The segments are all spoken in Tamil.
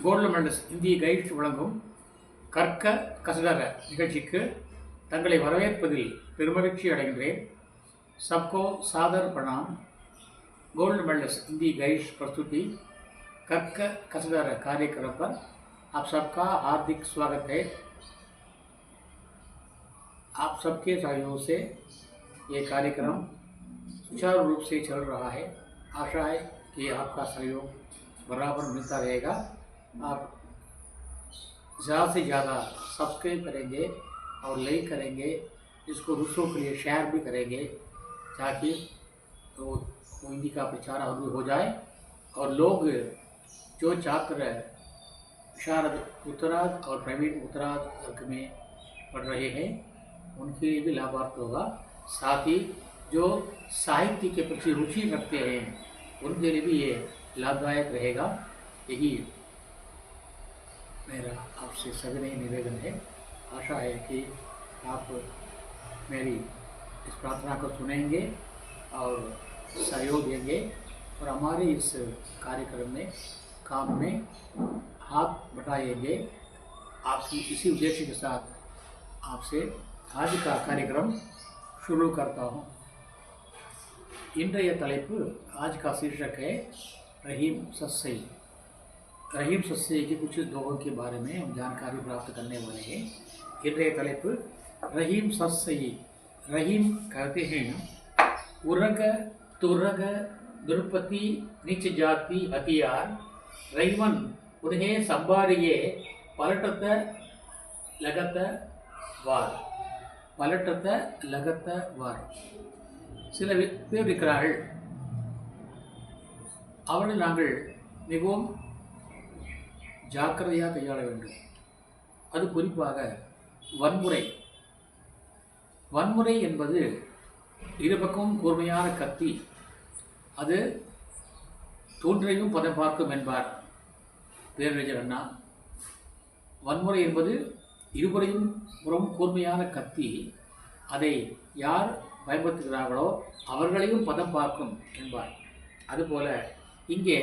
கோல்டு மெடல்ஸ் இந்திய கைட் வழங்கும் கற்க கசடர நிகழ்ச்சிக்கு தங்களை வரவேற்பதில் பெருமகிழ்ச்சி அடைகின்றேன். सबको सादर प्रणाम. गोल्ड मेडल्स हिंदी गाइड्स प्रस्तुति कर्क कसदार कार्यक्रम पर आप सबका हार्दिक स्वागत है. आप सबके सहयोग से ये कार्यक्रम सुचारू रूप से चल रहा है. आशा है कि आपका सहयोग बराबर मिलता रहेगा. आप ज़्यादा से ज़्यादा सब्सक्राइब करेंगे और लाइक करेंगे, इसको दूसरों के लिए शेयर भी करेंगे ताकि तो हिंदी का प्रचार और भी हो जाए और लोग जो छात्र शारद उत्तरार्ध और प्रवीण उत्तरार्ध वर्ग में पढ़ रहे हैं उनके लिए भी लाभार्थ होगा. साथ ही जो साहित्य के प्रति रुचि रखते हैं उनके लिए भी ये लाभदायक रहेगा. यही मेरा आपसे सविनय निवेदन है. आशा है कि आप मेरी इस प्रार्थना को सुनेंगे और सहयोग देंगे और हमारे इस कार्यक्रम में काम में हाथ बटाएंगे. आपकी इसी उद्देश्य के साथ आपसे आज का कार्यक्रम शुरू करता हूँ. इंद्रिय तलेपु आज का शीर्षक है रहीम सस्सई. रहीम सस्सई के कुछ दोहों के बारे में हम जानकारी प्राप्त करने वाले हैं. इंद्रिय तलेपु रहीम सस्सई. रहीम कहते हैं उरग तुरग दुर्पति नीच जाति हथियार रहीमन उन्हें संबारिये पलटत लगत वार. பலட்டத்த லகத்த வார். சில பேர் இருக்கிறார்கள், அவர்கள் நாங்கள் மிகவும் ஜாக்கிரதையாக கையாள வேண்டும். அது குறிப்பாக வன்முறை. வன்முறை என்பது இருபக்கமும் கூர்மையான கத்தி, அது தூன்றையும் பதம் பார்க்கும் என்பார் பேரறிஞர் அண்ணா. வன்முறை என்பது இருபுறையும் புறம் கூர்மையான கத்தி, அதை யார் பயன்படுத்துகிறார்களோ அவர்களையும் பதம் பார்க்கும் என்பார். அதுபோல இங்கே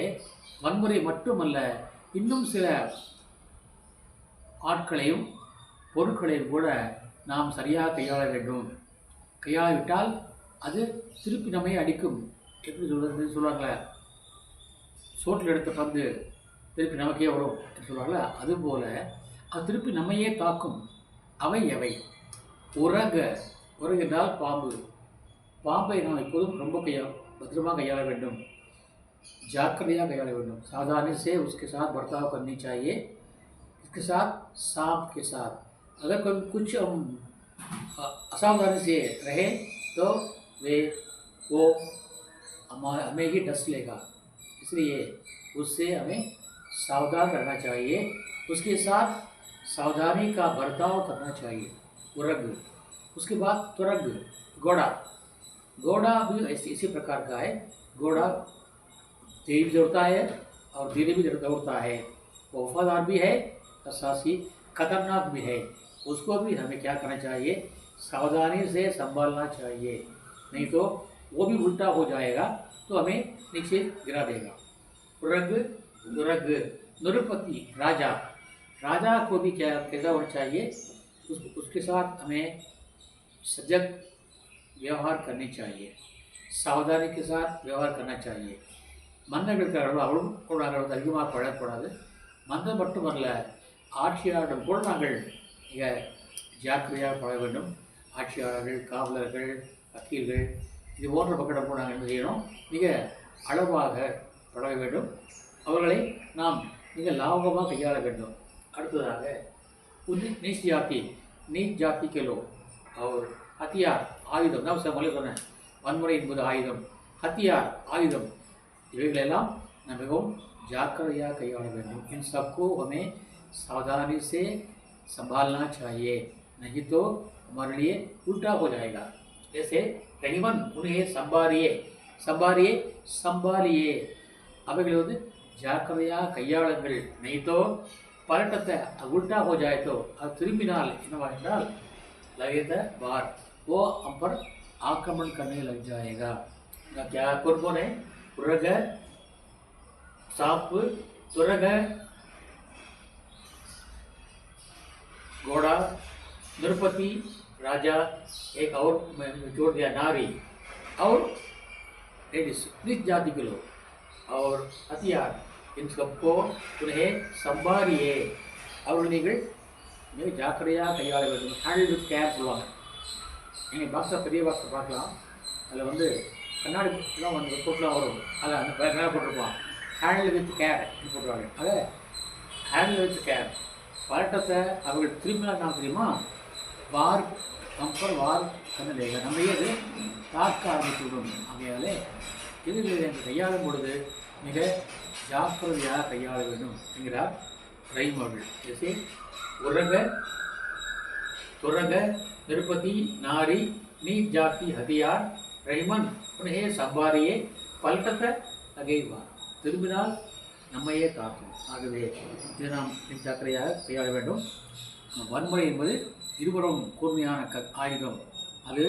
வன்முறை மட்டுமல்ல, இன்னும் சில ஆட்களையும் பொருட்களையும் கூட நாம் சரியாக கையாள வேண்டும். கையாளாவிட்டால் அது திருப்பி நம்மை அடிக்கும். எப்படி சொல்லுவாங்களே, சோட்டில் எடுத்த பந்து திருப்பி நமக்கே வரும் என்று சொல்லுவாங்களே, அதுபோல் அது திருப்பி நம்மையே தாக்கும். அவை எவை? உரக. உரக என்றால் பாம்பு. பாம்பை நாம் எப்போதும் ரொம்ப பத்திரமாக கையாள வேண்டும், जाकड़िया கையாள வேண்டும். सावधानी से उसके साथ बर्ताव करनी चाहिए. इसके साथ सांप के साथ अगर कोई कुछ हम असावधानी से रहे तो वो हमें ही डस लेगा. इसलिए उससे हमें सावधान रहना चाहिए, उसके साथ सावधानी का बर्ताव करना चाहिए. उरग. उसके बाद तुरग. घोड़ा. घोड़ा भी इसी प्रकार का है. घोड़ा तेज भी दौड़ता है और धीरे भी दौड़ता है. वो वफादार भी है और साथ ही खतरनाक भी है. उसको भी हमें क्या करना चाहिए? सावधानी से संभालना चाहिए, नहीं तो वो भी उल्टा हो जाएगा तो हमें नीचे गिरा देगा. उरग दुरग. नृपति राजा. राजा को भी क्या कैसा होना चाहिए? उसके साथ हमें सजग व्यवहार करनी चाहिए, सावधानी के साथ व्यवहार करना चाहिए. மன்னர்களுக்காரர்கள் அவளும் கூட நாங்கள் அதிகமாக பழகக்கூடாது. மன்னர் மட்டுமல்ல, ஆட்சியாளரிடம் கூட நாங்கள் மிக ஜாக்கிரதையாக பழக வேண்டும். ஆட்சியாளர்கள், காவலர்கள், வக்கீல்கள் இது போன்ற பக்கம் கூட நாங்கள் என்ன செய்யணும்? மிக அளவாக பழக வேண்டும். அவர்களை நாம் மிக லாபகமாக கையாள வேண்டும். அடுத்ததாக नीच जाति. नीच जाति के लोग और हथियार आयुधम. நான் சொன்னேன், வன்முறை என்பது ஆயுதம், हथियार ஆயுதம். இவைகளெல்லாம் நாம் மிகவும் ஜாக்கிரதையாக கையாள வேண்டும். इन सबको हमें सावधानी से संभालना चाहिए, नहीं तो हमारे लिए उल्टा हो जाएगा. जैसे रहीमन उन्हें संभालिए. संभालिए संभालिए. அவைகள் வந்து ஜாக்கிரதையாக கையாளுங்கள், नहीं तो पलटता उल्टा हो जाए तो अब திரும்பினால் என்னவா என்றால் लगेगा बार, वो हम पर आक्रमण करने लग जाएगा. क्या कौन है? उरग, सांप, तुरग, घोड़ा, नृपति राजा, एक और जोड़ दिया नारी और लेडीज, निज जाति के लोग और हथियार, इन सबको उन्हें संभालिए அவர்கள் நீங்கள் மிக ஜாக்கிரதையாக கையாள வேண்டும். ஹேண்டில் வித் கேர் சொல்லுவாங்க. நீங்கள் பாக்ஸை பெரிய பாக்ஸை பார்க்கலாம், அதில் வந்து கண்ணாடி எல்லாம் வந்து போட்டுலாம் வரும், அதை அந்த மேலே போட்டிருப்பான் ஹேண்டில் வித் கேர் போட்டுருவாங்க. அதை ஹேண்டில் வித் கேர் பதட்டத்தை அவர்கள் திரும்பினா நான் தெரியுமா வார் கம்பர் வார் கண்ணலையில் நம்மையே அது தாக்க ஆரம்பித்து விடும். ஆகையாலே இதுகளை கையாளும் பொழுது மிக ஜாக்கிரதையாக கையாள வேண்டும் என்கிறார் ரஹீம் அவர்கள். जैसे उर्रग तुर्रग निरुपति नारी नीच जाति हथियार रहीमन उन्हें संभारिये पलटत अगैवार திரும்பினால் நம்மையே தாக்கும். ஆகவே இதை நாம் ஜாக்கிரதையாக கையாள வேண்டும். வன்முறை என்பது இருபுறம் கூர்மையான ஆயுதம், அது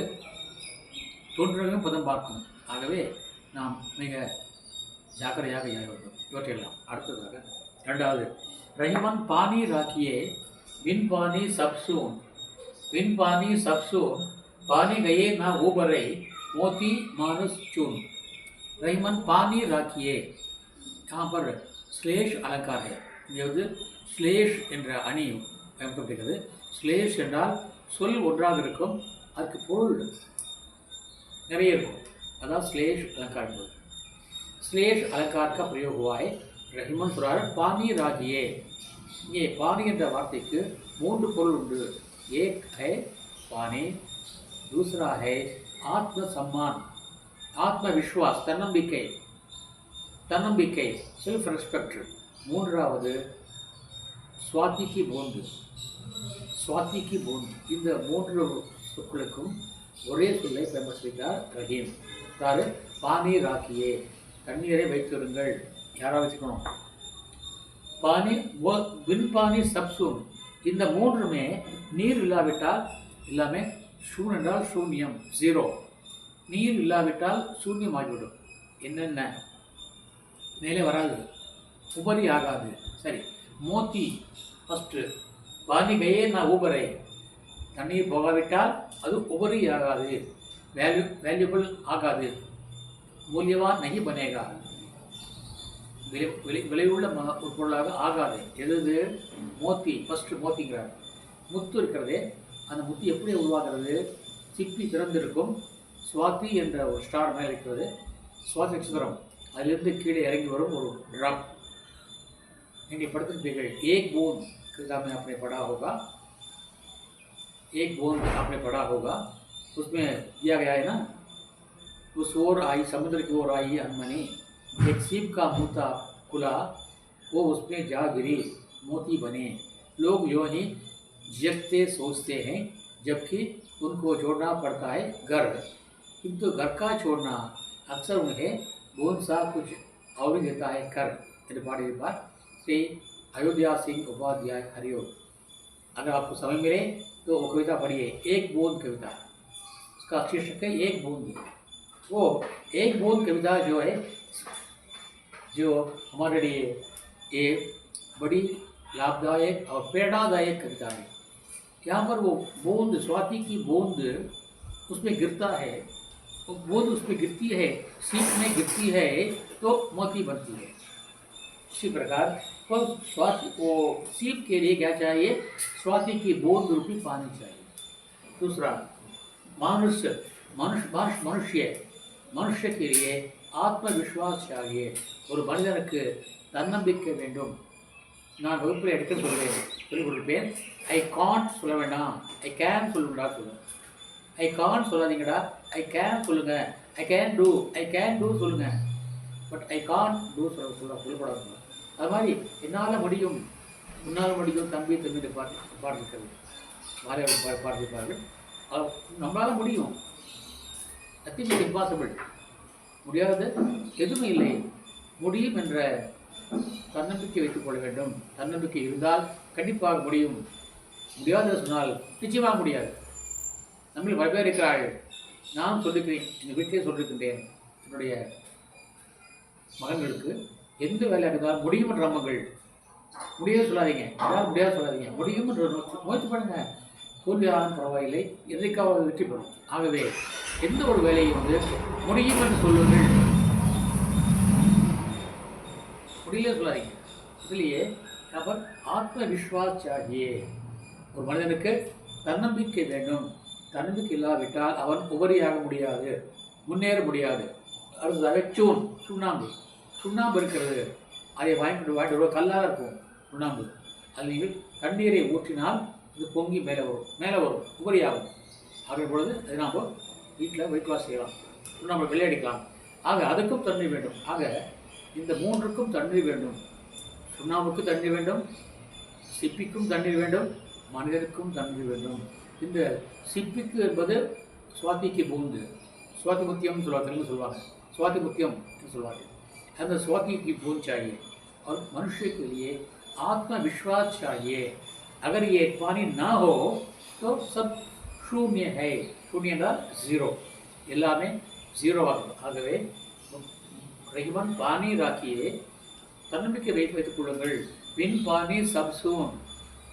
தோன்றவும் பதம் பார்க்கும். ஆகவே நாம் மிக ஜாக்கிரதையாக கையாள வேண்டும். இவற்றையெல்லாம் அடுத்ததாக இரண்டாவது, रहीमन पानी राखिए बिन पानी सब सून, बिन पानी सब सून पानी गए ना उबरे मोती मानुस चून. रहीमन पानी राखिए, यहाँ पर श्लेष अलंकार है. இங்கே வந்து ஸ்லேஷ் என்ற அணி பயன்படுத்துகிறது. ஸ்லேஷ் என்றால் சொல் ஒன்றாக இருக்கும், அதுக்கு பொருள் நிறைய இருக்கும், அதான் ஸ்லேஷ் अलंकार என்பது. स्लेश अलंकार का प्रयोग हुआ है. रहीमन சொல்றாரு पानी राखिए. இங்கே பானி என்ற வார்த்தைக்கு மூன்று பொருள் உண்டு. एक है पानी, दूसरा है आत्म सम्मान, आत्मविश्वास, தன்னம்பிக்கை, தன்னம்பிக்கை செல்ஃப் ரெஸ்பெக்ட். மூன்றாவது स्वाति की बूंद, स्वाति की बूंद. இந்த மூன்று சொற்களுக்கும் ஒரே சொல்லை பயன்படுத்தினார் ரஹீம். அதாவது பானி ராக்கியே, தண்ணீரை வைத்திருங்கள். யாராக வச்சுக்கணும்? பானி வின் பானி சப்சூன். இந்த மூன்றுமே நீர் இல்லாவிட்டால் எல்லாமே ஷூன் என்றால் சூன்யம், ஜீரோ. நீர் இல்லாவிட்டால் சூன்யமாகிவிடும். என்னென்ன மேலே வராது, உபரி ஆகாது. சரி, மோத்தி ஃபஸ்ட்டு பானி கையே நான் ஊபரை, தண்ணீர் போகாவிட்டால் அது உபரி ஆகாது, வேல்யூபிள் ஆகாது, மூல்யவான் நகி பனேகா, விலையுள்ள ஒரு பொருளாக ஆகாது. எது? மோத்தி. ஃபஸ்ட்டு மோத்திங்கிறார். முத்து இருக்கிறதே, அந்த முத்து எப்படி உருவாகிறது? சிப்பி திறந்திருக்கும், சுவாதி என்ற ஒரு ஸ்டார் மேலே இருக்கிறது, சுவாதி நட்சத்திரம், அதிலிருந்து கீழே இறங்கி வரும் ஒரு ட்ராப். நீங்கள் पढ़ते एक बूंद किताब में आपने पढ़ा होगा, एक बूंद आपने पढ़ा होगा, उसमें दिया गया है ना, उस ओर आई, समुद्र की ओर आई अनमनी, एक सीप का मुँह खुला, वो उसमें जा गिरी, मोती बने. लोग यूँ ही जियते सोचते हैं, जबकि उनको छोड़ना पड़ता है घर, किंतु घर का छोड़ना अक्सर उन्हें बूंद सा कुछ और देता है कर. पाड़ी बात श्री अयोध्या सिंह उपाध्याय हरिओम. अगर आपको समय मिले तो वो कविता पढ़िए, एक बूंद कविता, उसका शीर्षक है एक बूंद. वो एक बूंद कविता जो है, जो हमारे लिए ये बड़ी लाभदायक और प्रेरणादायक कविता है. यहाँ पर वो बूंद, स्वाति की बूंद उसमें गिरता है, वो बूंद उसमें गिरती है, सीप में गिरती है तो मोती बनती है. इसी प्रकार तो स्वाति, वो सीप के लिए क्या चाहिए? स्वाति की बूंद रूपी पानी चाहिए. दूसरा, मनुष्य मनुष्य के लिए आत्मविश्वास चाहिए. ஒரு மனிதனுக்கு தன்னம்பிக்கை வேண்டும். நான் வகுப்பில் எடுக்க சொல்லிக் கொடுப்பேன். ஐ காண்ட் சொல்ல வேண்டாம், ஐ கேன் சொல்லுங்கடா சொல்லுங்கள். ஐ காண்ட் சொல்லாதீங்கடா, ஐ கேன் சொல்லுங்கள். ஐ கேன் டூ சொல்லுங்கள். பட் ஐ காண்ட் டூ சொல்லப்படாது. அது மாதிரி என்னால் முடியும், உன்னால் முடியும் தம்பி தம்பி பாடிருக்கிறது, மாறியவர்கள் பாடிருப்பார்கள். நம்மளால் முடியும், நத்திங் இஸ் இம்பாசிபிள், முடியாத எதுவுமே இல்லை. முடியும் என்ற தன்னம்பிக்கை வைத்துக் கொள்ள வேண்டும். தன்னம்பிக்கை இருந்தால் கண்டிப்பாக முடியும். முடியாத சொன்னால் நிச்சயமாக முடியாது. நம்மளில் பல பேர் இருக்கிறார்கள். நான் சொல்லிக்கிறேன், எங்கள் வீட்டிலே சொல்லியிருக்கின்றேன், என்னுடைய மகன்களுக்கு எந்த வேலையாக இருந்தாலும் முடியும் என்ற நம்புங்கள். முடியாது சொல்லாதீங்க, யாரும் முடியாது சொல்லாதீங்க, முடியும் என்று முயற்சி பண்ணுங்க. தோல்வியாலும் பரவாயில்லை, எதைக்காவது வெற்றி பெறும். ஆகவே எந்த ஒரு வேலையும் வந்து முடியும் என்று சொல்லுங்கள், முடியல சொல்லாதீங்க. இதுலேயே அவர் ஆத்ம விஸ்வாஸ் சாகியே. ஒரு மனிதனுக்கு தன்னம்பிக்கை வேண்டும். தன்னம்பிக்கை இல்லாவிட்டால் அவன் உபரியாக முடியாது, முன்னேற முடியாது. அடுத்ததாக சுண்ணாம்பு. சுண்ணாம்பு இருக்கிறது, அதை வாங்கிட்டு கல்லாக இருக்கும் சுண்ணாம்பு. அது நீங்கள் தண்ணீரை ஊற்றினால் இது பொங்கி மேலே வரும், உபரியாகும். ஆகிற பொழுது அதை நாம் வீட்டில் வெயிட் லாஸ் செய்யலாம், சுண்ணாம்பு விளையாடிக்கலாம். ஆக அதுக்கும் தண்ணீர் வேண்டும். ஆக இந்த மூன்றுக்கும் தண்ணீர் வேண்டும். சுண்ணாம்புக்கும் தண்ணீர் வேண்டும், சிப்பிக்கும் தண்ணீர் வேண்டும், மனிதனுக்கும் தண்ணீர் வேண்டும். இந்த சிப்பிக்கு என்பது சுவாதிக்கு பூந்து, சுவாதி முத்தியம் சொல்லுவாங்க, स्वाति मुत्यम சொல்வார்கள். அந்த स्वाति की बूंद चाहिए और मनुष्य के लिए आत्मविश्वास चाहिए. अगर ये पानी ना हो तो सब शून्य है. शून्य என்றால் ஜீரோ, எல்லாமே ஜீரோ ஆகும். ஆகவே ரஹ்மான் பானி ராக்கியே, தன்னம்பிக்கை வைத்துக் கொள்ளுங்கள். பின் பானி சப் சூன்,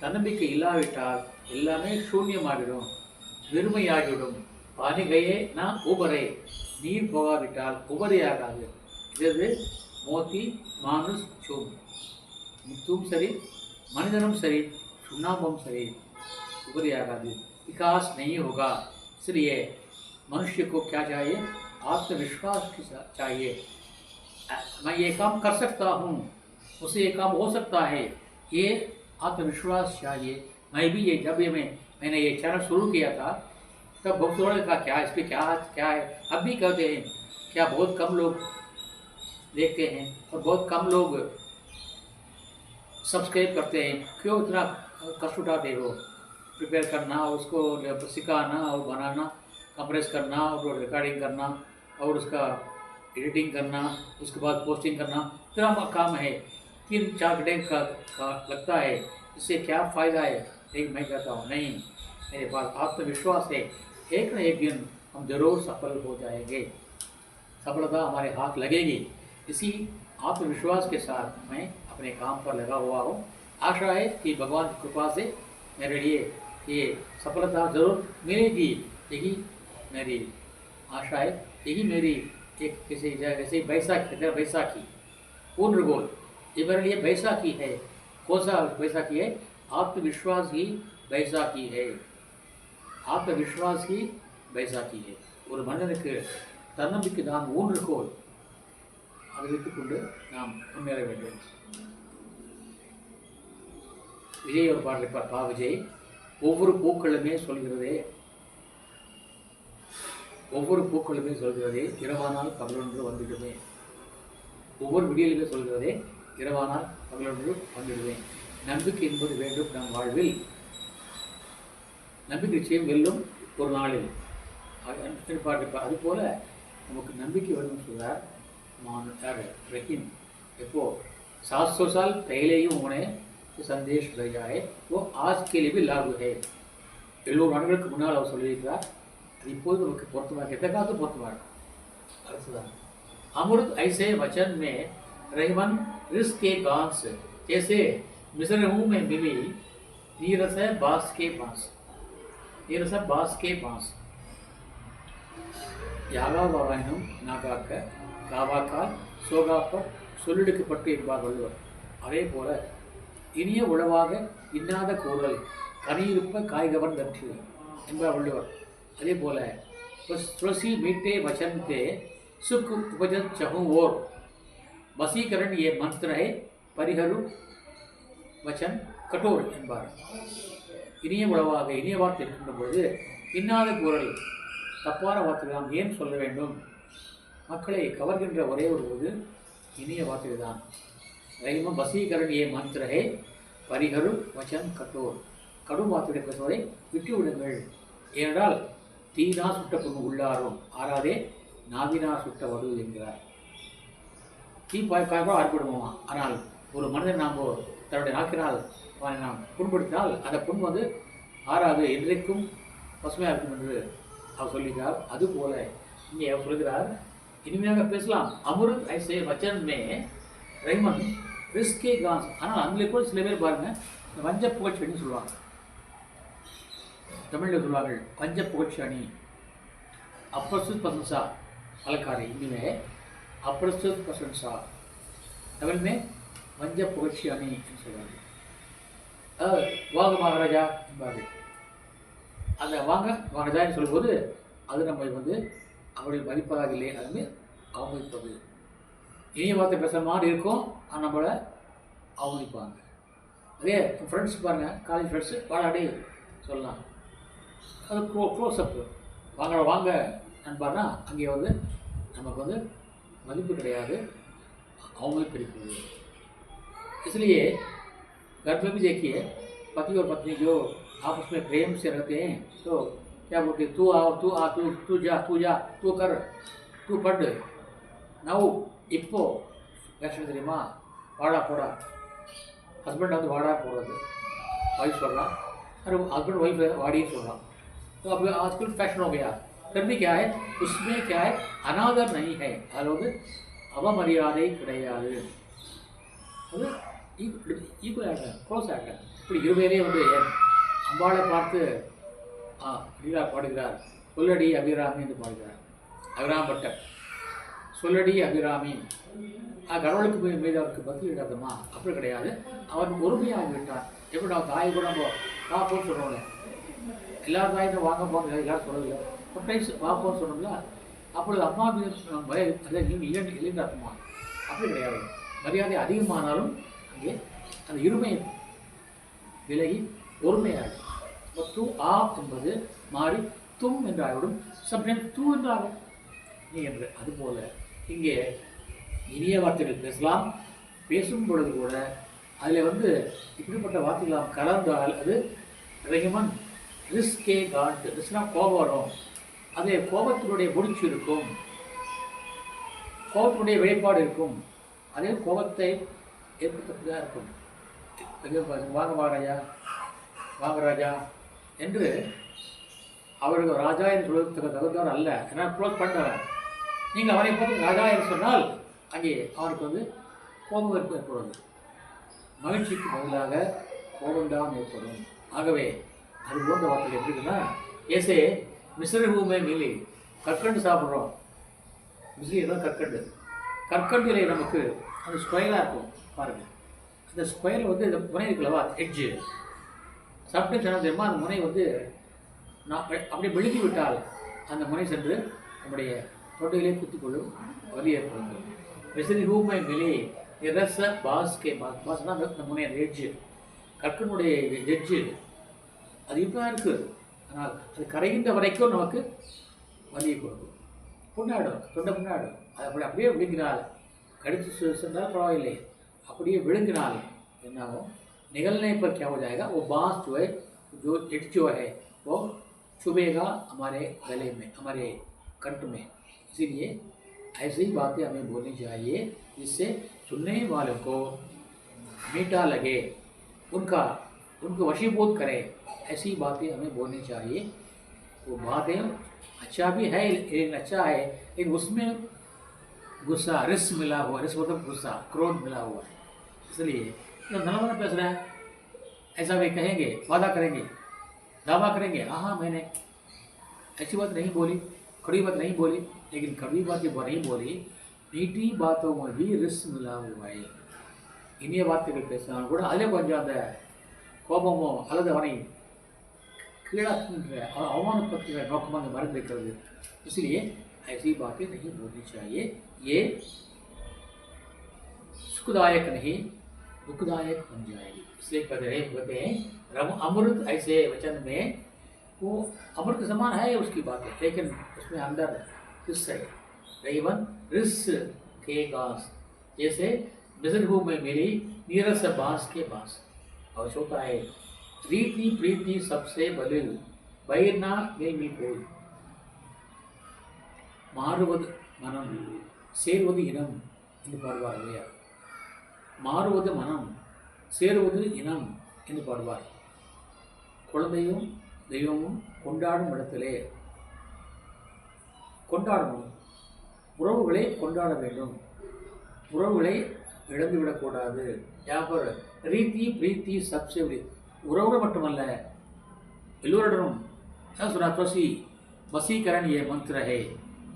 தன்னம்பிக்கை இல்லாவிட்டால் எல்லாமே சூன்யமாகிடும், வெறுமையாகிவிடும். பானிகையே நான் உபரை, நீர் போகாவிட்டால் உபரியாகாது. இது மோத்தி மானுஸ் சூம், முத்தும் சரி மனிதனும் சரி சுண்ணாம்பும் சரி उभरियागादी, विकास नहीं होगा. इसलिए मनुष्य को क्या चाहिए? आत्मविश्वास चाहिए. मैं ये काम कर सकता हूँ, उससे ये काम हो सकता है, ये आत्मविश्वास चाहिए. मैं भी ये जब ये मैंने ये चैनल शुरू किया था तब बहुत लोगों ने कहा क्या इस पर क्या है. अब भी कहते हैं क्या बहुत कम लोग देखते हैं और बहुत कम लोग सब्सक्राइब करते हैं. क्यों इतना कष्ट उठाते हो? प्रिपेयर करना, उसको सिखाना और बनाना, कंप्रेस करना और रिकॉर्डिंग करना और उसका एडिटिंग करना, उसके बाद पोस्टिंग करना, इतना काम है. 3-4 घंटे का लगता है. इससे क्या फ़ायदा है? लेकिन मैं कहता हूँ नहीं, मेरे पास आत्मविश्वास है, एक न एक दिन हम ज़रूर सफल हो जाएंगे, सफलता हमारे हाथ लगेगी. इसी आत्मविश्वास के साथ मैं अपने काम पर लगा हुआ हूँ. आशा है कि भगवान की कृपा से मेरे लिए ये सफलता ज़रूर मिलेगी. यही मेरी आशा है, यही मेरी एक किसी जैसे बैसाखी पूर्ण गोल, ये मेरे लिए बैसाखी है. कौन सा बैसाखी है? आत्मविश्वास ही बैसाखी है. आत्मविश्वास ही बैसाखी है. ஒரு மனிதனுக்கு தன்னம்பிக்கை தான் ஊன்றுகோல். அதை வைத்துக்கொண்டு நாம் முன்னேற வேண்டும். விஜய் ஒரு பாடலை பா விஜய், ஒவ்வொரு பூக்களுமே சொல்கிறதே, ஒவ்வொரு பூக்களுமே சொல்கிறதே இரவானால் பகலொன்று வந்துடுவேன். ஒவ்வொரு விடியலுமே சொல்கிறதே இரவானால் பகலொன்று வந்துடுவேன். நம்பிக்கை என்பது வேண்டும் நம் வாழ்வில். நம்பிக்கை நிச்சயம் வெல்லும் ஒரு நாளில் பாட்டு. அதுபோல் நமக்கு நம்பிக்கை வேணும்னு சொல்கிறார் यार रहीम. देखो 700 साल पहले ही उन्होंने संदेश भेजा है, वो आज के लिए भी लागू है. 700 ஆண்டுகளுக்கு முன்னால் அவர் சொல்லியிருக்கிறார். அது இப்போது நமக்கு பொருத்தமாக எந்த காலத்தும் பொருத்தமாக அடுத்ததான். अमृत ऐसे वचन में रहमन रिस के गांस, जैसे मिस्र में मिली नीरस बांस के बांस, नीरस बांस के बांस. யாகாவாயினும் நாகாக்க காவாக்கால் சோகாப்பர் சொல்லிடுக்கப்பட்டு என்பார் வள்ளுவர். அதே போல இனிய உழவாக இன்னாத கூறல் கனியிருப்ப காய்கவன் தற்று என்பார் வள்ளுவர். அதே போல துளசி மீட்டே வசந்தே சுக் உபஜத் சஹு ஓர் வசீகரன் ஏ மந்திரே பரிகரு வச்சன் கட்டோர் என்பார். இனிய உழவாக இனிய வார்த்தை இருக்கின்ற பொழுது இன்னாத கூறல், தப்பான வார்த்தைகள் நாம் ஏன் சொல்ல வேண்டும்? மக்களை கவர்கின்ற ஒரே ஒரு போது இனிய வார்த்தை தான். ரஹீம வசீகரன் ஏ மந்திரே பரிகரு வச்சன் கட்டோர். கடும் வார்த்தையுடைய பேசுவதை விட்டு விடுங்கள். ஏனென்றால் தீனா சுட்ட பொண்ணு உள்ளாரும் ஆறாதே நாவினா சுட்ட வடு என்கிறார். தீ காய்ப்பாக ஆர்ப்பிடுவோம். ஆனால் ஒரு மனிதன் நாம் தன்னுடைய நாக்கினால் நாம் புண்படுத்தினால் அந்த புண் வந்து ஆறாது, என்றைக்கும் பசுமையாக இருக்கும் என்று அவர் சொல்லுகிறார். அதுபோல இங்கே அவர் சொல்கிறார், இனிமையாக பேசலாம். அமிர்த் ஐசே வச்சன் மே ரஹ்மன் ரிஸ்கே கான்ஸ். ஆனால் அதில் கூட சில பேர் பாருங்கள், இந்த வஞ்ச புகழ்ச்சி அணின்னு சொல்லுவாங்க. தமிழில் சொல்லுவாங்க வஞ்ச புகழ்ச்சி அணி. अप्रस्तुत प्रशंसा अलंकार हिंदी में है अप्रस्तुत प्रशंसा, तमिल में वंज पुगழ்ச்சி அணி என்று சொல்றாங்க. வாங்க மகாராஜா என்பார்கள். அந்த வாங்க மகாராஜான்னு சொல்லும்போது அது நம்ம வந்து அவருடைய மதிப்பதாக இல்லை, அதுமே அவமதிப்பது. இனிய வார்த்தை பேசுகிற மாதிரி இருக்கும், ஆனால் நம்மளை அவமதிப்பாங்க. அதே ஃப்ரெண்ட்ஸ் பாருங்கள், காலேஜ் ஃப்ரெண்ட்ஸு வாடாடி சொல்லலாம், அது க்ளோஸ்அப்பு. வாங்க வாங்க நண்பார்னா அங்கே வந்து நமக்கு வந்து மதிப்பு கிடையாது, அவங்களுக்கு இருக்கிறது. इसलिए घर में भी देखिए, पति और पत्नी जो आपस में प्रेम से रहते हैं तो क्या बोलते, तू आओ, तू जा, तू कर, तू पढ़, ನಾವು இப்போ வேஷம் தெரியுமா, வாடா போடா. ஹஸ்பண்ட் வந்து வாடா போடுறது, ஒய்ஃப் சொல்லலாம், और हस्बैंड वाइफ वाड़ी சொல்லலாம். तो अब आजकल फैशन हो गया. फिर भी क्या है, उसमें क्या है, अनादर नहीं है, அதாவது அவமரியாதை கிடையாது. அது ஈக்குவல் ஆகிட்டேன், க்ளோஸ் ஆகிட்டேன். இப்படி இருவேரே வந்து அம்பாளை பார்த்து லீலா பாடுகிறார், சொல்லடி அபிராமி என்று பாடுகிறார். அபிராம் பட்டர் சொல்லடி அபிராமி. கடவுளுக்கு மீது அவருக்கு பதில் இடாதமா, அப்படி கிடையாது. அவன் ஒருமையாக விட்டான். எப்படி நான் தாயை கூட நம்ம வாப்போன்னு சொல்கிறோம்ல, எல்லாரும் தாயும் வாங்க போங்க எல்லாரும் சொல்லல, ஒரு டைம்ஸ் வாப்போன்னு சொன்னோம்ல, அப்பொழுது அம்மா அதை நீங்கள் இல்லைன்னு அர்த்தமா, அப்படி கிடையாது. மரியாதை அதிகமானாலும் அங்கே அந்த இருமை விலகி ஒருமையாகும். இப்போ தூ ஆ என்பது மாறி தும் என்றாகிவிடும், சம்டைம் தூ என்றாகும் நீ என்று. அதுபோல் இங்கே இனிய வார்த்தைகள் பேசலாம், பேசும் பொழுது கூட அதில் வந்து இப்படிப்பட்ட வார்த்தைகளாம் கலந்தால் அது ரஹிமன் ரிஸ்கே காட். ரிஸ்னா கோபம் வரும், அதே கோபத்தினுடைய முடிச்சு இருக்கும், கோபத்தினுடைய வெளிப்பாடு இருக்கும், அதே கோபத்தை ஏற்படுத்தக்கூடியதாக இருக்கும். வாங்க மகாராஜா, வாங்க ராஜா என்று அவர்கள் ராஜா என்று சொல்வதற்கு தகுந்தவர் அல்ல, ஏன்னா க்ளோஸ் பண்ணுறவர். நீங்கள் அவனை பார்த்து ராஜா என்று சொன்னால் அங்கே அவருக்கு வந்து கோபம் ஏற்படுவது, மகிழ்ச்சிக்கு பதிலாக கோபம்தான் ஏற்படும். ஆகவே அது போன்ற வார்த்தைகள் எப்படி இருக்குன்னா, ஏசே மிஸ்ரூமே மீலி, கற்கண்டு சாப்பிட்றோம், மிஸ்ரி தான் கற்கண்டு, கற்கண்டிலே நமக்கு அந்த ஸ்கொயராக இருக்கும் பாருங்கள். அந்த ஸ்கொயரில் வந்து இந்த முனை இருக்குல்லவா, எட்ஜு, சம்டைம்ஸ் என்ன தெரியுமா, அந்த முனை வந்து நான் அப்படியே விழுகி விட்டால் அந்த முனை சென்று நம்முடைய தொண்டையிலே குத்திக்கொள்ளும், வலி ஏற்படும். மிஸ்ரி ஹூமை மிலி நிரச பாஸ்கே, பாஸ்னா அந்த முனை, அந்த எட்ஜு, கற்கனுடைய எட்ஜு அது இப்போ தான் இருக்குது, ஆனால் அது கரைகின்ற வரைக்கும் நமக்கு வலியை கொடுக்கும், புண்ணாடும், தொண்டை புண்ணாடும். அது அப்படியே விழுங்கினால், கடித்து சென்றால் பரவாயில்லை, அப்படியே விழுங்கினால் என்னாகும், निगलने पर क्या हो जाएगा, वो बांस जो है, जो एट जो है वो चुभेगा हमारे गले में, हमारे कंठ में. इसीलिए ऐसी बातें हमें बोलनी चाहिए जिससे सुनने वालों को मीठा लगे, उनको वशीभूत करे. ऐसी बातें हमें बोलनी चाहिए. वो बातें अच्छा भी है, लेकिन अच्छा है, लेकिन उसमें गुस्सा, रिस मिला हुआ, रिस मतलब गुस्सा, क्रोध मिला हुआ है. इसलिए नलवाना पैस रहा है, ऐसा वे कहेंगे, वादा करेंगे, दावा करेंगे, हाँ मैंने ऐसी बात नहीं बोली, कड़ी बात नहीं बोली, लेकिन कड़ी बात जब नहीं बोली, मीठी बातों में भी रिस मिला हुआ है. इन्हीं वार्த்தைகள் பேசினால் கூட அதில் கொஞ்சம் அந்த கோபமோ அல்லது அவனை கீழாக்குகின்ற அவமானப்படுத்துகிற நோக்கமாக அந்த மருந்து இருக்கிறது. इसलिए ऐसी बातें नहीं बोलनी चाहिए. ये सुखदायक नहीं, दुखदायक बन जाएगी. इसलिए कहते हैं अमृत ऐसे वचन में, वो अमृत समान है उसकी बातें, लेकिन उसमें अंदर रिस है. रेवन रिस के बांस, जैसे मिजरभू में मिली नीरस बांस के बांस. और होता है रीति प्रीति सबसे बलिल, बैरना में मिल कोई. மாறுவது மனம், சேருவது இனம் என்று பாடுவார் இல்லையா. மாறுவது மனம், சேருவது இனம் என்று பாடுவார். குழந்தையும் தெய்வமும் கொண்டாடும் இடத்திலே கொண்டாடணும், உறவுகளை கொண்டாட வேண்டும், உறவுகளை இழந்து விடக்கூடாது. यहाँ पर रीति प्रीति सबसे बड़ी உறவோடு மட்டுமல்ல எல்லோரிடமும் என்ன சொன்னா துளசி வசீகரன் ஏ மந்திர ஹே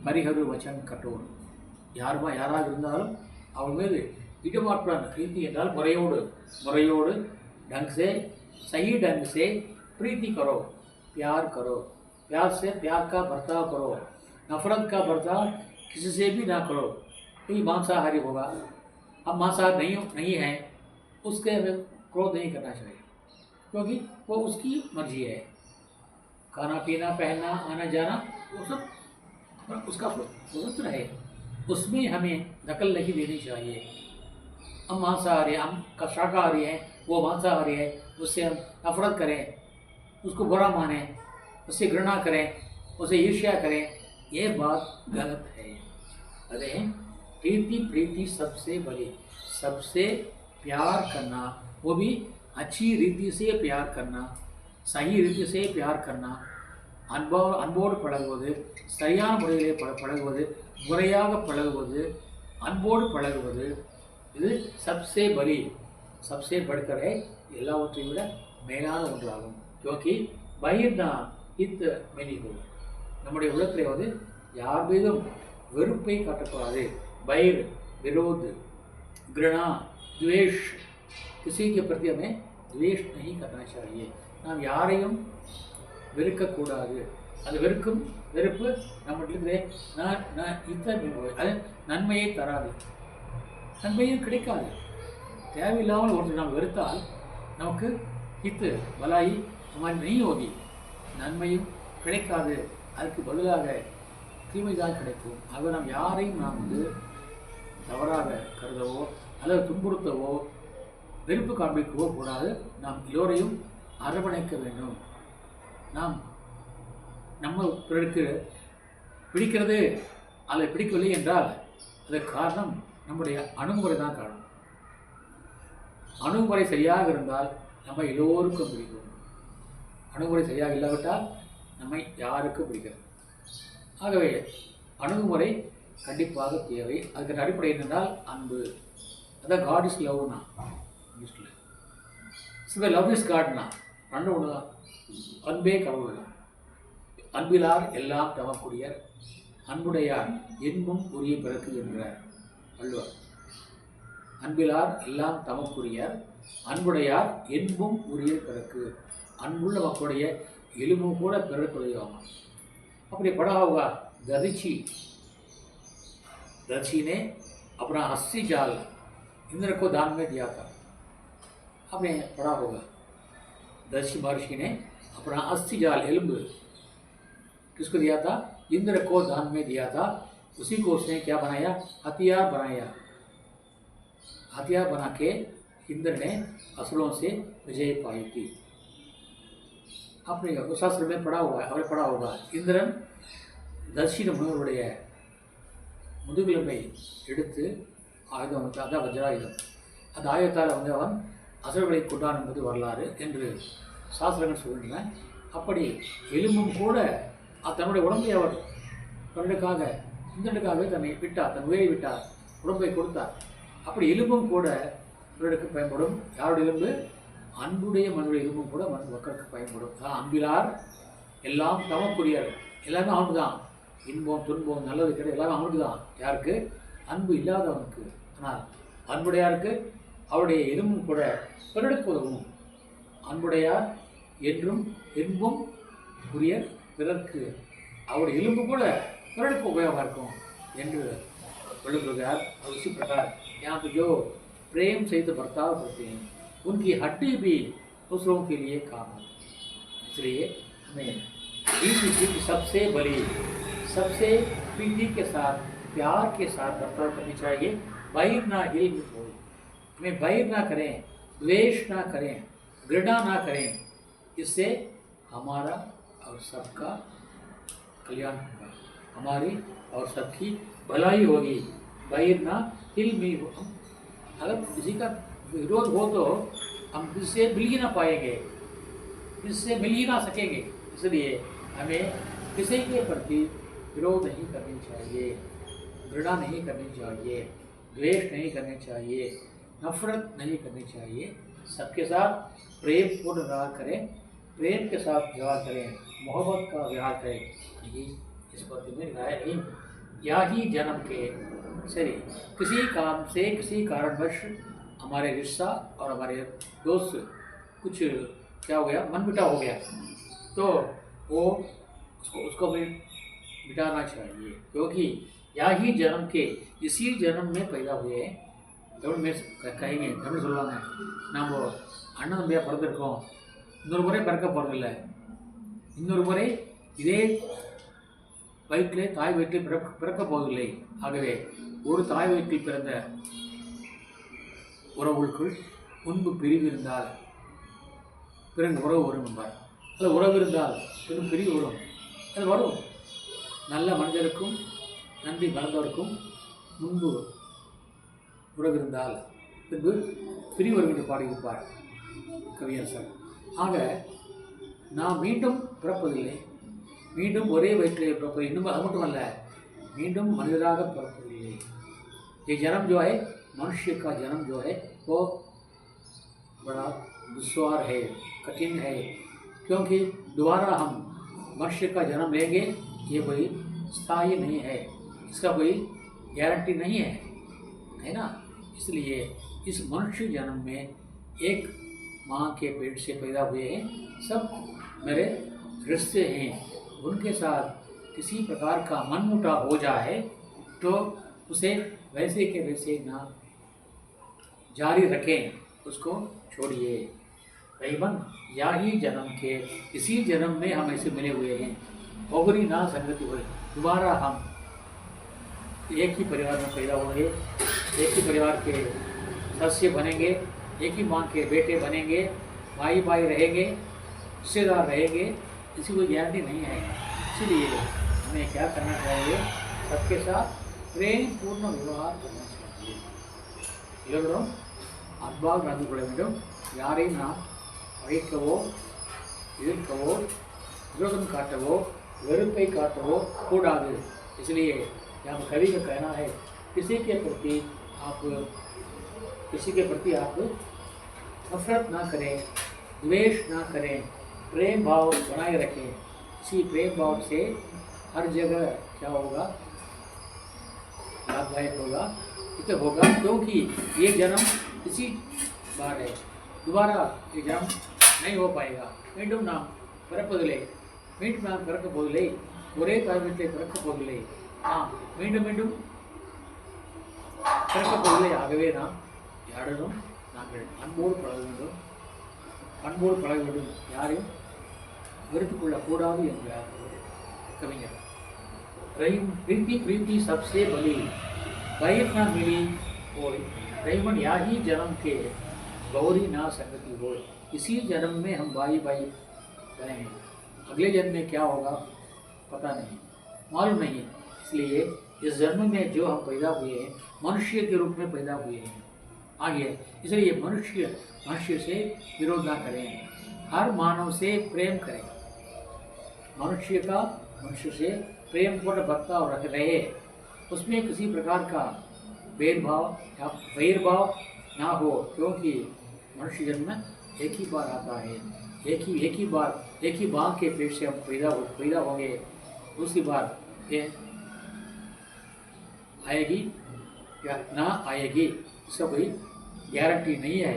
பரிஹரு வச்சன் கட்டோர். யாராக இருந்தாலும் அவன் மீது ஈடுபாட்டுடன் பிரீத்தி என்றால் முறையோடு ढंग से सही ढंग से प्रीति करो, प्यार करो, प्यार से प्यार का बर्ताव करो, नफरत का बर्ताव किसी से भी ना करो. कोई मांसाहारी होगा, अब मांसाहारी नहीं है, उसके हमें क्रोध नहीं करना चाहिए क्योंकि वो उसकी मर्जी है. खाना पीना पहनना आना जाना वो सब उसका स्वतंत्र है, उसमें हमें दखल नहीं देनी चाहिए. हम मांसाहारी हम शाकाहारी हैं, वो मांसाहारी है, उससे हम नफरत करें, उसको बुरा माने, उससे घृणा करें, उसे ईर्ष्या करें, ये बात गलत है. अरे प्रीति प्रीति सबसे बड़ी, सबसे प्यार करना, वो भी अच्छी रीति से प्यार करना, सही रीति से प्यार करना, அன்போடு பழகுவது, சரியான முறையிலே பழகுவது, முறையாக பழகுவது, அன்போடு பழகுவது, இது சப்சே பலி, சப்சே படுக்கர் है, எல்லாவற்றையும் விட மேலான ஒன்றாகும். क्योंकि பயிர்னா ஹித் மெனி हो. நம்முடைய உலகத்திலே வந்து யார் மீதும் வெறுப்பை காட்டக்கூடாது. बैर विरोध घृणा द्वेष, किसी के प्रति हमें द्वेष नहीं करना चाहिए. நாம் யாரையும் வெறுக்கக்கூடாது. அது வெறுப்பு நம்மகிட்ட அது நன்மையை தராது, நன்மையும் கிடைக்காது. தேவையில்லாமல் ஒருத்தர் நாம் வெறுத்தால் நமக்கு இத்து பலாயி हमारी नहीं होगी, நன்மையும் கிடைக்காது, அதுக்கு பதிலாக தீமைதான் கிடைக்கும். ஆக நாம் யாரையும் நாம் வந்து தவறாக கருதவோ அல்லது துன்புறுத்தவோ வெறுப்பு காண்பிக்கவோ கூடாது. நாம் எல்லோரையும் அரவணைக்க வேண்டும். நாம் நம்ம பிறருக்கு பிடிக்கிறது அல்லது பிடிக்கவில்லை என்றால் அதற்கு காரணம் நம்முடைய அணுகுமுறை தான் காரணம். அணுகுமுறை சரியாக இருந்தால் நம்ம எல்லோருக்கும் பிடிக்கும். அணுகுமுறை சரியாக இல்லாவிட்டால் நம்மை யாருக்கும் பிடிக்காது. ஆகவே அணுகுமுறை கண்டிப்பாக தேவை. அதுக்கு அடிப்படை என்னென்றால் அன்பு. அதான் காட் இஸ் லவ்னா இங்கிலீஷில். சில லவ் இஸ் காட்னா ரெண்டு ஒன்று தான். அன்பே கடவுள் தான். அன்பிலார் எல்லாம் தமக்குரியர், அன்புடையார் இன்பம் உரிய பிறகு என்கிறார் வள்ளுவர். அன்பிலார் எல்லாம் தமக்குரியர், அன்புடையார் இன்பம் உரிய பிறகு. அன்புள்ள மக்களுடைய எலும்பும் கூட பிறக்குடையவாங்க. अपने पढ़ा होगा दधीची ने अपना अस्सी जाल इंद्र को दान में दिया था. आपने पढ़ा होगा दधीची महर्षि ने अपना अस्सी जाल एलुम्ब किसको दिया था? इंद्र को दान में दिया था. उसी को उसने क्या बनाया? हथियार बनाया. हथियार बना के इंद्र ने असुरों से विजय पाई थी. आपने शास्त्र में पढ़ा हुआ है, அவரை படா होगा. இந்திரன் தர்ஷின முனிவருடைய முதுகெலும்பை எடுத்து ஆயுதம், அதான் வஜ்ராயுதம், அந்த ஆயுதத்தால் வந்து அவன் அசுரர்களை கொண்டான் என்பது வரலாறு என்று சாஸ்திரங்கள் சொல்கின்றன. அப்படி எலும்பும் கூட தன்னுடைய உடம்பை அவர் தன்னுக்காக இந்திரனுக்காகவே தன்னை விட்டார், தன் உயிரை விட்டார், உடம்பை கொடுத்தார். அப்படி எலும்பும் கூட பிறருக்கு பயன்படும். யாருடைய எலும்பு? அன்புடைய மனிதனுடைய எலும்பும் கூட மக்களுக்கு பயன்படும். அன்பிலார் எல்லாம் தமக்குரியர், எல்லாமே அவனுக்கு தான். இன்பம் துன்பம் நல்லது கிடையாது எல்லாமே அவனுக்கு தான். யாருக்கு? அன்பு இல்லாதவனுக்கு. ஆனால் அன்புடையாருக்கு அவருடைய எலும்பும் கூட பிறருக்கு உதவும். அன்புடையார் என்றும் இன்பம் உரியர் பிறர்க்கு, அவருடைய எலும்பு கூட பிறருக்கு உபயோகமாக இருக்கும் என்று வள்ளுவர். उसी प्रकार यहाँ पे जो प्रेम सहित बर्ताव करते हैं उनकी हड्डी भी दूसरों के लिए काम है. इसलिए हमें प्रीति सबसे बड़ी, सबसे प्रीति के साथ प्यार के साथ बर्ताव करनी चाहिए. बैर ना हिल हो, हमें बैर ना करें, द्वेष ना करें, घृणा ना करें. इससे हमारा और सबका कल्याण होगा, हमारी और सबकी भलाई होगी. बैर ना हिल मिल हो. अगर किसी का विरोध हो तो हम इससे मिल ही ना पाएंगे, इससे मिल ही ना सकेंगे. इसलिए हमें किसी के प्रति विरोध नहीं करनी चाहिए, घृणा नहीं करनी चाहिए. द्वेष नहीं करने चाहिए, नफरत नहीं करनी चाहिए। सबके साथ प्रेम पूर्ण व्यवहार करें, प्रेम के साथ व्यवहार करें, मोहब्बत का व्यवहार करें। यही इस पद्य में लिखा है। या ही जन्म के सही किसी काम से किसी कारणवश हमारे रिश्ता और हमारे दोस्त कुछ क्या हो गया, मनमुटाव हो गया, तो वो उसको भी मिटाना चाहिए, क्योंकि या ही जन्म के इसी जन्म में पैदा हुए हैं। தமிழ் மேஸ் கவிங்க தமிழ் சொல்லுவாங்க, நாம் அண்ணன் தம்பியாக பிறந்திருக்கோம், இன்னொரு முறை பிறக்க போகிறதில்ல, இன்னொரு முறை இதே வயிற்றிலே தாய் வயிற்றில் பிறக்கப் போவதில்லை. ஆகவே ஒரு தாய் வயிற்றில் பிறந்த உறவுக்குள் முன்பு பிரிவு இருந்தால் பிறகு உறவு வரும் என்பார். அது உறவு இருந்தால் பிறகு பிரிவு வரும், அது வரும். நல்ல மனிதருக்கும் நன்றி மறந்தவருக்கும் முன்பு உறவு இருந்தால் பின்பு பிரிவு வரும் என்று பாடியிருப்பார் கவியரசர். ஆக நாம் மீண்டும் பிறப்பதில்லை, மீண்டும் ஒரே வயிற்றிலே பிறப்பதில்லை. இன்னும் அது மட்டுமல்ல, மீண்டும் मनुष्य பிறப்பதில்லை. ये जन्म जो है मनुष्य का जन्म जो है वो बड़ा दुश्वार है, कठिन है, क्योंकि दोबारा हम मनुष्य का जन्म लेंगे ये कोई स्थायी नहीं है, इसका कोई गारंटी नहीं है ना। इसलिए इस मनुष्य जन्म में एक माँ के पेट से पैदा हुए हैं, सब मेरे रिश्ते हैं, उनके साथ किसी प्रकार का मनमुटाव हो जाए तो उसे वैसे के वैसे ना जारी रखें, उसको छोड़िए। करीबन या ही जन्म के इसी जन्म में हम ऐसे मिले हुए हैं, बहुरी ना संगति हुई, दोबारा हम एक ही परिवार में पैदा होंगे, एक ही परिवार के सदस्य बनेंगे, एक ही माँ के बेटे बनेंगे, भाई भाई रहेंगे, रिश्तेदार रहेंगे, किसी कोई गारंटी नहीं है। इसलिए हमें क्या करना चाहिए, सबके साथ प्रेम पूर्ण व्यवहार करना चाहिए. எல்லோரும் அன்பாக நடந்து கொள்ள வேண்டும். யாரையும் நாம் பகைக்கவோ எதிர்க்கவோ விரோதம் काटवो வெறுப்பை काटवो கூடாது. इसलिए यहाँ कवि का कहना है, किसी के प्रति आप नफरत ना करें, द्वेष ना करें, प्रेम भाव बनाए रखें. इसी प्रेम भाव से हर जगह क्या होगा, लाभदायक होगा, इतना होगा, क्योंकि ये जन्म इसी बार है, दोबारा ये जन्म नहीं हो पाएगा. மீண்டும் நாம் பிறப்பதில்லை, மீண்டும் நாம் பிறக்க போவதில்லை, ஒரே காரணத்தை பிறக்க போவதில்லை, நாம் மீண்டும் மீண்டும் பிறக்க போவதில்லை. ஆகவே நாம் யாரிடம் நாங்கள் அன்போடு பழக வேண்டும், அன்போடு பழக வேண்டும், யாரையும் வெறுத்துக் கொள்ளக்கூடாது என்கிறார் கவிஞர். प्रीति प्रीति सबसे भली, बैर न मिली होय, रहीमन या ही जन्म के गौरी ना संगति हो. इसी जन्म में हम भाई भाई बनेंगे, अगले जन्म में क्या होगा पता नहीं, मालूम नहीं. इसलिए इस जन्म में जो हम पैदा हुए हैं मनुष्य के रूप में पैदा हुए हैं आगे. इसलिए मनुष्य से विरोध ना करें, हर मानव से प्रेम करें, मनुष्य से प्रेम पूर्ण बर्ताव रख रहे, उसमें किसी प्रकार का भेदभाव या वैरभाव ना हो, क्योंकि मनुष्य जन्म एक ही बार आता है, एक ही माँ के पेट से हम पैदा होंगे, दूसरी बार ये आएगी या ना आएगी इसका कोई கேரண்டி नहीं है.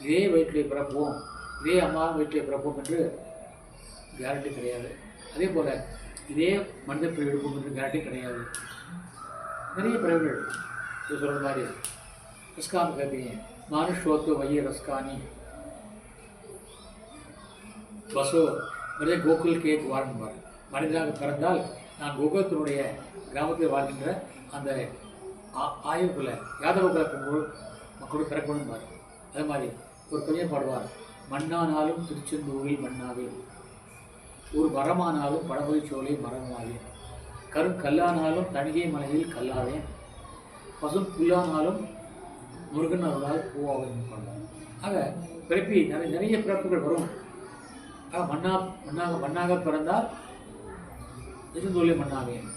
இதே வயிற்றிலே பிறப்போம், இதே அம்மா வயிற்றிலே பிறப்போம் என்று கேரண்டி கிடையாது. அதே போல் இதே மனித பிறவி எடுப்போம் என்று கேரண்டி கிடையாது. நிறைய பிறவிகள் जो சொல்கிற மாதிரி ரஸ்கான் कहते हैं, मानुष हो तो वही रस्कानी பசோ நிறைய கோகுல் கே வாழ்ந்தார். மனிதனாக பிறந்தால் நான் கோகுலத்தினுடைய கிராமத்தில் வாழ்கின்ற அந்த ஆயுக்குள்ள யாதவகுல மக்களோடு பிறக்கணும்பார். அதே மாதிரி ஒரு கவிஞர் பாடுவார், மண்ணானாலும் திருச்செந்தூரில் மண்ணாவேன், ஒரு மரமானாலும் படமொழி சோலை மரமாவேன், கல்லானாலும் தணிகை மலையில் கல்லாவேன், பசும் புல்லானாலும் முருகன் அவர்களால் பூவாவேன் பாடுவார். ஆக பிறப்பி நிறைய பிறப்புகள் வரும். ஆக மண்ணாக பிறந்தால் திருச்செந்தூரில் மண்ணாவேன்,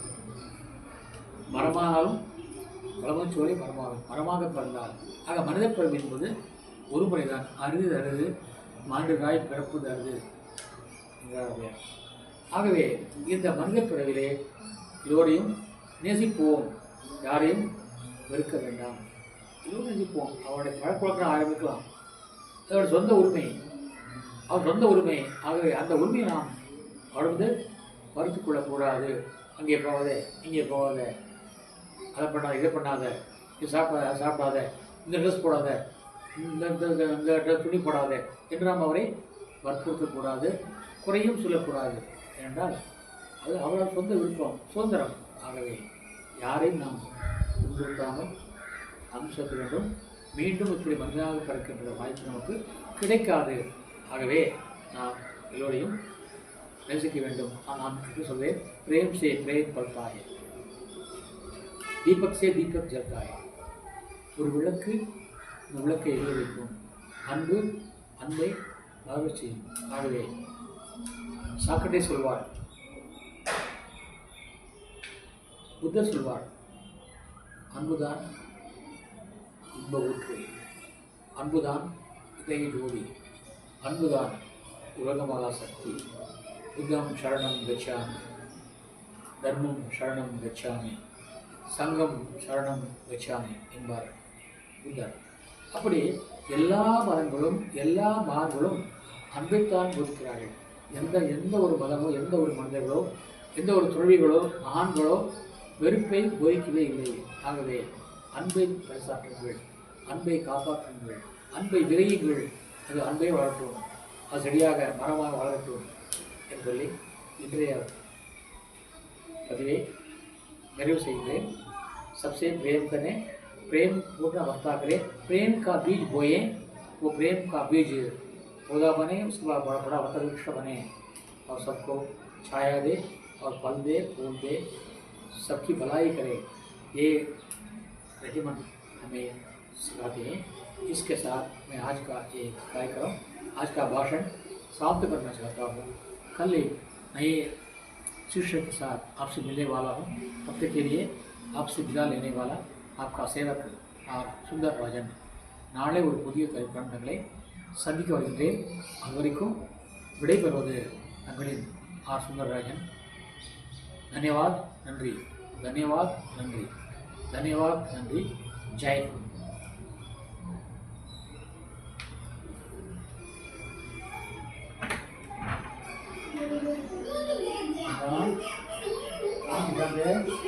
மரமானாலும் வளமச்சோலை மரமாக பிறந்தால் ஆக மனித பிறவி என்பது ஒரு முறைதான். அரிது அரிது மாண்டுகாய் பிறப்பது அரிது என்றார். ஆகவே இந்த மனித பிறவிலே எல்லோரையும் நேசிப்போம், யாரையும் வெறுக்க வேண்டாம், எல்லோரும் நேசிப்போம். அவருடைய பழக்கவழக்கம் ஆரம்பிக்கலாம், அவருடைய சொந்த உரிமை, அவர் சொந்த உரிமை. ஆகவே அந்த உரிமையை நாம் தொடர்ந்து மறுத்து கொள்ளக்கூடாது. அங்கே போகாத, இங்கே போகாத, அதை பண்ணாத, இதை பண்ணாத, இது சாப்பிடாத, இந்த ட்ரெஸ் போடாத, இந்த துணி போடாத என்று நாம் அவரை வற்புறுத்தக்கூடாது, குறையும் சொல்லக்கூடாது. ஏனென்றால் அது அவரால் சொந்த விருப்பம், சுதந்திரம். ஆகவே யாரையும் நாம் துன்புறுத்தாமல் அனுசரிக்க வேண்டும். மீண்டும் இப்படி மனிதனாக பிறக்கின்ற வாய்ப்பு நமக்கு கிடைக்காது. ஆகவே நாம் எல்லோரையும் நேசிக்க வேண்டும். நான் சொல்வேன், பிரேம் சே பிரேம் பல்காய, தீபக் சே தீபக் ஜல்காய. ஒரு விளக்கு இந்த விளக்கை எதிரொலிக்கும், அன்பு அன்பை வளர செய்யும். ஆகவே சாக்கடை சொல்வார், புத்தர் சொல்வார், அன்புதான் இன்ப ஊற்று, அன்புதான் இதய ஜோதி, அன்புதான் உலகமகா சக்தி. புத்தம் சரணம் கச்சாமி, தர்மம் சரணம் கச்சாமி, சங்கம் சரணம் கச்சாமி என்பார் புத்தர். அப்படி எல்லா மதங்களும் எல்லா மதங்களும் அன்பைத்தான் போதிக்கிறார்கள். எந்த ஒரு மதமோ, எந்த ஒரு மனிதர்களோ, எந்த ஒரு துறவிகளோ, மகான்களோ வெறுப்பை போதிக்கவே இல்லை. ஆகவே அன்பை பரிசாற்றுங்கள், அன்பை காப்பாற்றுங்கள், அன்பை விரையுங்கள். அது அன்பை வளரட்டும், அது சரியாக மரமாக வளரட்டும் என்று சொல்லி இன்றைய பதிவை நிறைவு செய்கிறேன். सबसे प्रेम करें, प्रेम पूर्ण अवस्था करें, प्रेम का बीज बोएं, वो प्रेम का बीज पौधा बने, उसके बाद बड़ा बड़ा वृक्ष वृक्ष बने और सबको छाया दे और फल दे, फूल दे, सबकी भलाई करे। ये रहीमन हमें सिखाते हैं। इसके साथ मैं आज का ये कार्यक्रम, आज का भाषण समाप्त करना चाहता हूँ। कल एक नए शिष्य के साथ आपसे मिलने वाला हूँ। तब तक के लिए आपसे विदा लेने वाला आपका सेवक आर सुंदर राजन. நாளை ஒரு புதிய கருத்தங்களை சந்திக்க வருகின்றேன். அதுவரைக்கும் விடைபெறுவது தங்களின் ஆர் சுந்தரராஜன். தன்யவாத், நன்றி. தன்யவாத், நன்றி. தன்யவாத், நன்றி. ஜெய் ஹிந்த். Gracias.